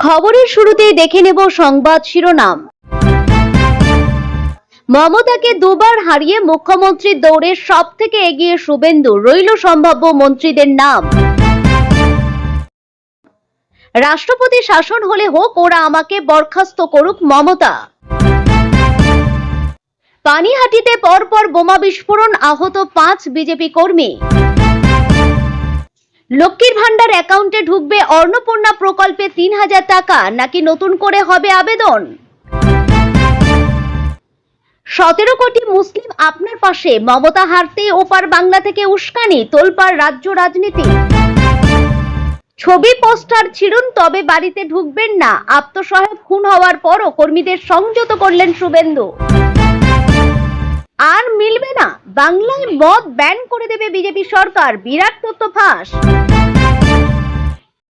খবরের শুরুতেই দেখে নেব সংবাদ শিরোনাম। মমতাকে দুবার হারিয়ে মুখ্যমন্ত্রীর দৌড়ে সবথেকে এগিয়ে শুভেন্দু, রইল সম্ভাব্য মন্ত্রীদের নাম। রাষ্ট্রপতি শাসন হলে হোক, ওরা আমাকে বরখাস্ত করুক মমতা। পানিহাটিতে পরপর বোমা বিস্ফোরণ, আহত 5 বিজেপি কর্মী। লক্ষ্মীর ভান্ডার অ্যাকাউন্টে ঢুকবে অন্নপূর্ণা প্রকল্পে 3000 টাকা, নাকি নতুন করে হবে আবেদন? 17 কোটি মুসলিম আপনার পাশে, মমতা হারতে ওপার বাংলা থেকে উস্কানি, তোলপাড় রাজ্য রাজনীতি। ছবি পোস্টার ছিড়ুন, তবে বাড়িতে ঢুকবেন না। আত্মসহায়ক খুন হওয়ার পরও কর্মীদের সংযত করলেন শুভেন্দু। আর মিলবে না, বাংলায় মদ ব্যান করে দেবে বিজেপি সরকার, বিরাট তথ্য ফাঁস।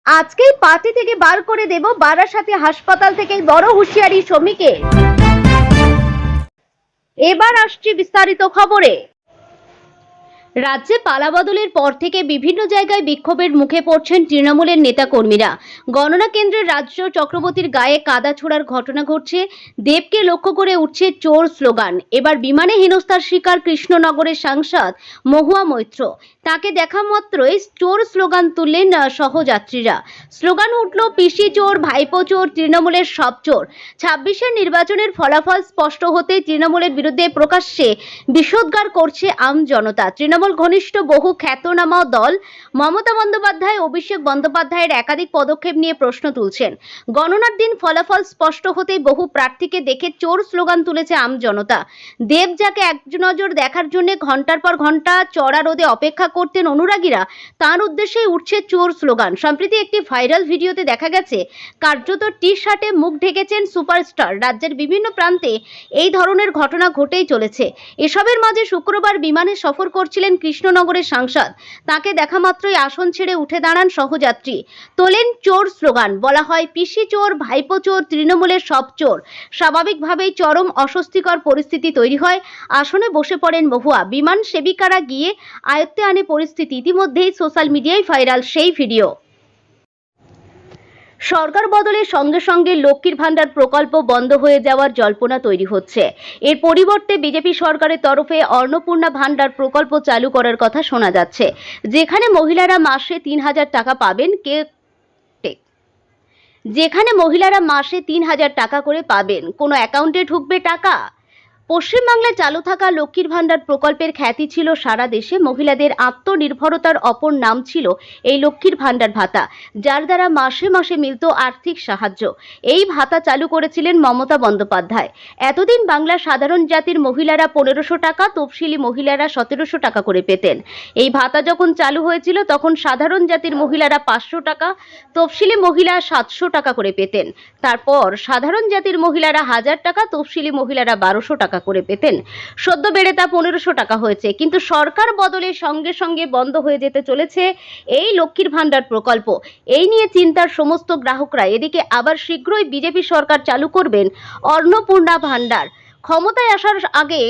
আজকেই পার্টি থেকে বার করে দেব, বারাসাতে হাসপাতাল থেকে বড় হুঁশিয়ারি শ্রমিকের। এবার আসছি বিস্তারিত খবরে। রাজ্যে পালাবদলের পর থেকে বিভিন্ন জায়গায় বিক্ষোভের মুখে পড়ছেন তৃণমূলের নেতাকর্মীরা। গণনা কেন্দ্রের রাজ্য চক্রবর্তীর গায়ে কাদা ছোড়ার ঘটনা ঘটছে, দেবকে লক্ষ্য করে উঠছে চোর স্লোগান। এবার বিমানে হেনস্থার শিকার কৃষ্ণনগরের সাংসদ মহুয়া মৈত্র, তাকে দেখা মাত্রই চোর স্লোগান তুললেন সহযাত্রীরা। স্লোগান উঠল, পিসি চোর, ভাইপো চোর, তৃণমূলের সব চোর। 26-এর নির্বাচনের ফলাফল স্পষ্ট হতে তৃণমূলের বিরুদ্ধে প্রকাশ্যে বিষোদ্গার করছে আম জনতা। তৃণমূল ঘনিষ্ঠ বহু খ্যাতনামা দল মমতা বন্দ্যোপাধ্যায়, অভিষেক বন্দ্যোপাধ্যায়ের একাধিক পদক্ষেপ নিয়ে প্রশ্ন তুলছেন। গণনার দিন ফলাফল স্পষ্ট হতেই বহু প্রার্থীকে দেখে চোর স্লোগান তুলেছে আম জনতা। দেব, যাকে এক নজর দেখার জন্য ঘন্টার পর ঘন্টা চড়া রোদে অপেক্ষা করতেন অনুরাগীরা, তার উদ্দেশ্যেই উঠছে চোর স্লোগান। সম্প্রতি একটি ভাইরাল ভিডিওতে দেখা গেছে কার্যত টি-শার্টে মুখ ঢেকেছেন সুপারস্টার। রাজ্যের বিভিন্ন প্রান্তে এই ধরনের ঘটনা ঘটেই চলেছে। এসবের মাঝে শুক্রবার বিমানে সফর করছিলেন কৃষ্ণনগরের সাংসদ। তাকে দেখা মাত্রই আসন ছেড়ে উঠে দাঁড়ান সহযাত্রী, তোলেন চোর স্লোগান। বলা হয়, পিসি চোর, ভাইপো চোর, তৃণমূলের সব চোর। স্বাভাবিকভাবেই চরম অস্বস্তিকর পরিস্থিতি তৈরি হয়। আসনে বসে পড়েন মহুয়া। বিমান সেবিকারা গিয়ে আয়ত্তে আনে পরিস্থিতি। ইতিমধ্যেই সোশ্যাল মিডিয়ায় ভাইরাল সেই ভিডিও। সরকার বদলের সঙ্গে সঙ্গে লক্ষ্মীর ভান্ডার প্রকল্প বন্ধ হয়ে যাওয়ার জল্পনা তৈরি হচ্ছে। এর পরিবর্তে বিজেপি সরকারের তরফে অন্নপূর্ণা ভান্ডার প্রকল্প চালু করার কথা শোনা যাচ্ছে, যেখানে মহিলারা মাসে 3000 টাকা পাবেন। যেখানে মহিলারা মাসে 3000 টাকা করে পাবেন, কোনো অ্যাকাউন্টে ঢুকবে টাকা। পশ্চিমবাংলায় চালু থাকা লক্ষ্মীর ভান্ডার প্রকল্পের খ্যাতি ছিল সারা দেশে। মহিলাদের আত্মনির্ভরতার অপর নাম ছিল এই লক্ষ্মীর ভান্ডার ভাতা, যার দ্বারা মাসে মাসে মিলত আর্থিক সাহায্য। এই ভাতা চালু করেছিলেন মমতা বন্দ্যোপাধ্যায়। এতদিন বাংলার সাধারণ জাতির মহিলারা 1500 টাকা, তফসিলি মহিলারা 1700 টাকা করে পেতেন। এই ভাতা যখন চালু হয়েছিল তখন সাধারণ জাতির মহিলারা 500 টাকা, তফসিলি মহিলা 700 টাকা করে পেতেন। তারপর সাধারণ জাতির মহিলারা 1000 টাকা, তফসিলি মহিলারা 1200 টাকা করে পেতেন। সদ্য বেড়ে তা 1500 টাকা হয়েছে। কিন্তু সরকার বদলের সঙ্গে সঙ্গে বন্ধ হয়ে যেতে চলেছে এই লক্ষ্মীর ভান্ডার প্রকল্প। এই নিয়ে চিন্তার সমস্ত গ্রাহকরা। এদিকে আবার শীঘ্রই বিজেপি সরকার চালু করবেন অন্নপূর্ণা ভান্ডার। ক্ষমতায় আসার আগে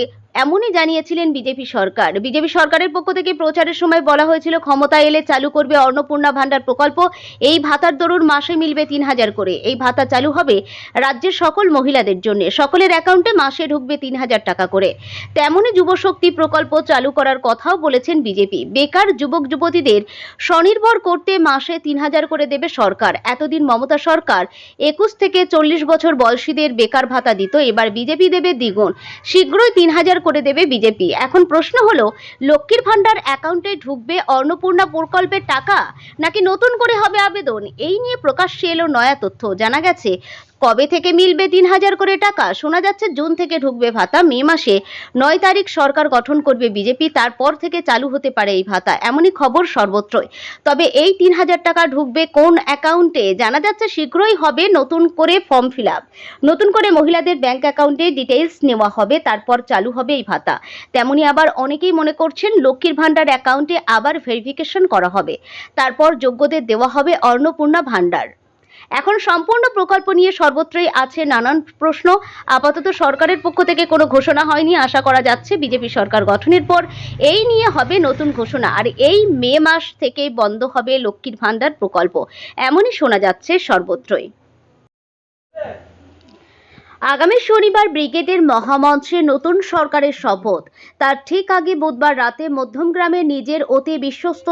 এমনই জানিয়েছিলেন বিজেপি সরকার। বিজেপি সরকারের পক্ষ থেকে প্রচারের সময় বলা হয়েছিল, ক্ষমতায় এলে চালু করবে অন্নপূর্ণা ভান্ডার প্রকল্প। এই ভাতার দরুন মাসে মিলবে 3000 করে। এই ভাতা চালু হবে রাজ্যের সকল মহিলাদের জন্য। সকলের অ্যাকাউন্টে মাসে ঢুকবে 3000 টাকা করে। তেমনই যুবশক্তি প্রকল্প চালু করার কথাও বলেছেন বিজেপি। বেকার যুবক যুবতীদের স্বনির্ভর করতে মাসে 3000 করে দেবে সরকার। এতদিন মমতা সরকার 21 থেকে 40 বছর বয়সীদের বেকার ভাতা দিত, এবার বিজেপি দেবে দ্বিগুণ। শীঘ্রই 3000 করে দেবে বিজেপি। এখন প্রশ্ন হলো, লক্ষ্মীর ভান্ডার অ্যাকাউন্টে ঢুকবে অন্নপূর্ণা প্রকল্পের টাকা, নাকি নতুন করে হবে আবেদন? এই নিয়ে প্রকাশ্যে এলো নয়া তথ্য। জানা গেছে, কবে থেকে মিলবে 3000 করে টাকা? শোনা যাচ্ছে জুন থেকে ঢুকবে ভাতা। মে মাসে 9 তারিখ সরকার গঠন করবে বিজেপি, তারপর থেকে চালু হতে পারে এই ভাতা, এমনই খবর সর্বত্রই। তবে এই 3000 টাকা ঢুকবে কোন অ্যাকাউন্টে? জানা যাচ্ছে শীঘ্রই হবে নতুন করে ফর্ম ফিল আপ, নতুন করে মহিলাদের ব্যাংক অ্যাকাউন্টে ডিটেইলস নেওয়া হবে, তারপর চালু হবে এই ভাতা। তেমনি আবার অনেকেই মনে করছেন লক্ষ্মীর ভান্ডার অ্যাকাউন্টে আবার ভেরিফিকেশন করা হবে, তারপর যোগ্যদের দেওয়া হবে অন্নপূর্ণা ভান্ডার। এখন সম্পূর্ণ প্রকল্প নিয়ে সর্বত্রই আছে নানান প্রশ্ন। আপাতত সরকারের পক্ষ থেকে কোনো ঘোষণা হয়নি। আশা করা যাচ্ছে বিজেপি সরকার গঠনের পর এই নিয়ে হবে নতুন ঘোষণা। আর এই মে মাস থেকে বন্ধ হবে লক্ষ্মীর ভান্ডার প্রকল্প, এমনই শোনা যাচ্ছে সর্বত্রই। আগামী শনিবার ব্রিগেডের মহামঞ্চে নতুন সরকারের শপথ। তার ঠিক আগে বুধবার রাতে মধ্যমগ্রামে নিজের অতি বিশ্বস্ত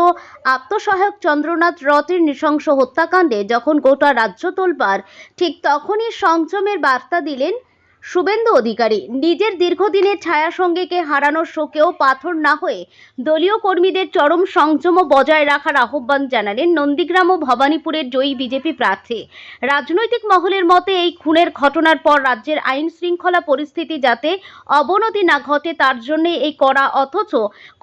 আত্মসহায়ক চন্দ্রনাথ রথের নৃশংস হত্যাকাণ্ডে যখন গোটা রাজ্য তোলপাড়, ঠিক তখনই সংযমের বার্তা দিলেন শুভেন্দু অধিকারী। নিজের দীর্ঘদিনের ছায়াসঙ্গীকে হারানোর শোকেও পাথর না হয়ে দলীয় কর্মীদের চরম সংযম বজায় রাখার আহ্বান জানালেন নন্দীগ্রাম ও ভবানীপুরের জয়ী বিজেপি প্রার্থী। রাজনৈতিক মহলের মতে এই খুনের ঘটনার পর রাজ্যের আইন শৃঙ্খলা পরিস্থিতি যাতে অবনতি না ঘটে তার জন্য এই কড়া অথচ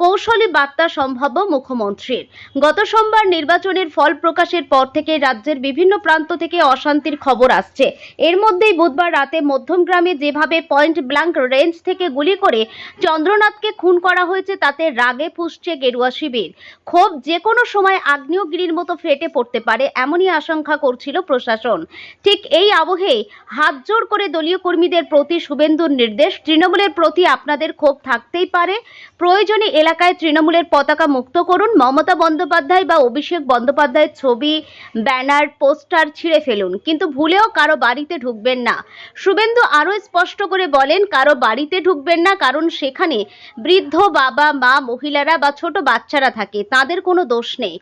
কৌশলী বার্তা সম্ভাব্য মুখ্যমন্ত্রীর। গত সোমবার নির্বাচনের ফল প্রকাশের পর থেকে রাজ্যের বিভিন্ন প্রান্ত থেকে অশান্তির খবর আসছে। এর মধ্যেই বুধবার রাতে মধ্যমগ্রামে যেভাবে পয়েন্ট ব্ল্যাঙ্ক রেঞ্জ থেকে গুলি করে চন্দ্রনাথকে খুন করা হয়েছে তাতে রাগে ফুঁসছে গেরুয়া শিবির। ক্ষোভ যে কোনো সময় আগ্নেয়গিরির মতো ফেটে পড়তে পারে এমনই আশঙ্কা করছিল প্রশাসন। ঠিক এই আবহে হাত জোড় করে দলীয় কর্মীদের প্রতি শুভেন্দুর নির্দেশ, তৃণমূলের প্রতি আপনাদের ক্ষোভ থাকতেই পারে, প্রয়োজনে এলাকায় তৃণমূলের পতাকা মুক্ত করুন, মমতা বন্দ্যোপাধ্যায় বা অভিষেক বন্দ্যোপাধ্যায়ের ছবি, ব্যানার, পোস্টার ছিঁড়ে ফেলুন, কিন্তু ভুলেও কারো বাড়িতে ঢুকবেন না। শুভেন্দু আরও স্পষ্ট করে বলেন, কারো বাড়িতে ঢুকবেন না, কারণ সেখানে বৃদ্ধ বাবা মা, মহিলারা বা ছোট বাচ্চারা থাকে, তাদের কোনো দোষ নেই।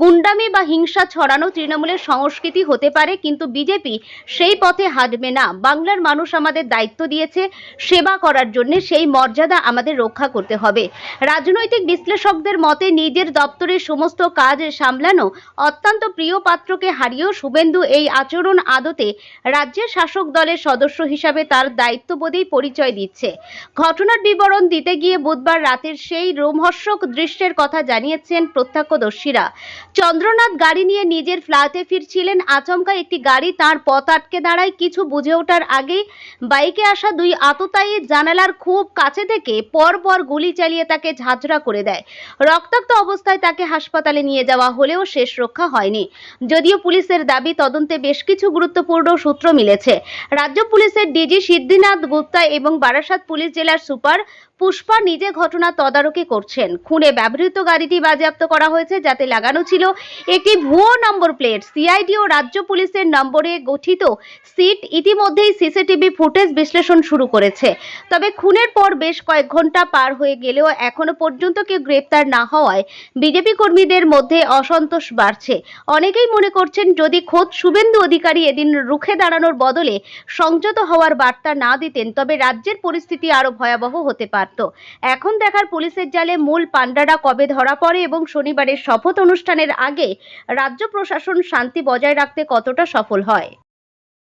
গুন্ডামি বা হিংসা ছড়ানো তৃণমূলের সংস্কৃতি হতে পারে, কিন্তু বিজেপি সেই পথে হাঁটবে না। বাংলার মানুষ আমাদের দায়িত্ব দিয়েছে সেবা করার জন্য, সেই মর্যাদা আমাদের রক্ষা করতে হবে। রাজনৈতিক বিশ্লেষকদের মতে নিজের দপ্তরের সমস্ত কাজ সামলানো অত্যন্ত প্রিয় পাত্রকে হারিয়েও শুভেন্দু এই আচরণ আদতে রাজ্যের শাসক দলের সদস্য হিসাবে তার দায়িত্ববোধেই পরিচয় দিচ্ছে। ঘটনার বিবরণ দিতে গিয়ে বুধবার রাতের সেই রোমহর্ষক দৃশ্যের কথা জানিয়েছেন প্রত্যক্ষদর্শীরা। চন্দ্রনাথ গাড়ি নিয়ে নিজের ফ্ল্যাটে ফিরছিলেন, আচমকা একটি গাড়ি তার পথ আটকে দাঁড়ায়। কিছু বুঝে ওঠার আগেই বাইকে আসা দুই আততায়ী জানালার খুব কাছে থেকে পরপর গুলি চালিয়ে তাকে ঝাঁঝরা করে দেয়। রক্তাক্ত অবস্থায় তাকে হাসপাতালে নিয়ে যাওয়া হলেও শেষ রক্ষা হয়নি। যদিও পুলিশের দাবি তদন্তে বেশ কিছু গুরুত্বপূর্ণ সূত্র মিলেছে। রাজ্য পুলিশের ডিজি সিদ্ধিনাথ গুপ্তা এবং বারাসাত পুলিশ জেলার সুপার পুষ্পা নিজে ঘটনা তদারকি করছেন। খুনে ব্যবহৃত গাড়িটি বাজেয়াপ্ত করা হয়েছে, যাতে লাগানো ছিল একটি ভুয়ো নম্বর প্লেট। সিআইডি ও রাজ্য পুলিশের নম্বরে গঠিত সিট ইতিমধ্যেই সিসিটিভি ফুটেজ বিশ্লেষণ শুরু করেছে। তবে খুনের পর বেশ কয়েক ঘন্টা পার হয়ে গেলেও এখনো পর্যন্ত কেউ গ্রেপ্তার না হওয়ায় বিজেপি কর্মীদের মধ্যে অসন্তোষ বাড়ছে। অনেকেই মনে করছেন, যদি খোদ শুভেন্দু অধিকারী এদিন রুখে দাঁড়ানোর বদলে সংযত হওয়ার বার্তা না দিতেন তবে রাজ্যের পরিস্থিতি আরো ভয়াবহ হতে পারত। এখন দেখার পুলিশের জালে মূল পান্ডারা কবে ধরা পড়ে এবং শনিবারের শপথ অনুষ্ঠানের আগে রাজ্য প্রশাসন শান্তি বজায় রাখতে কতটা সফল হয়।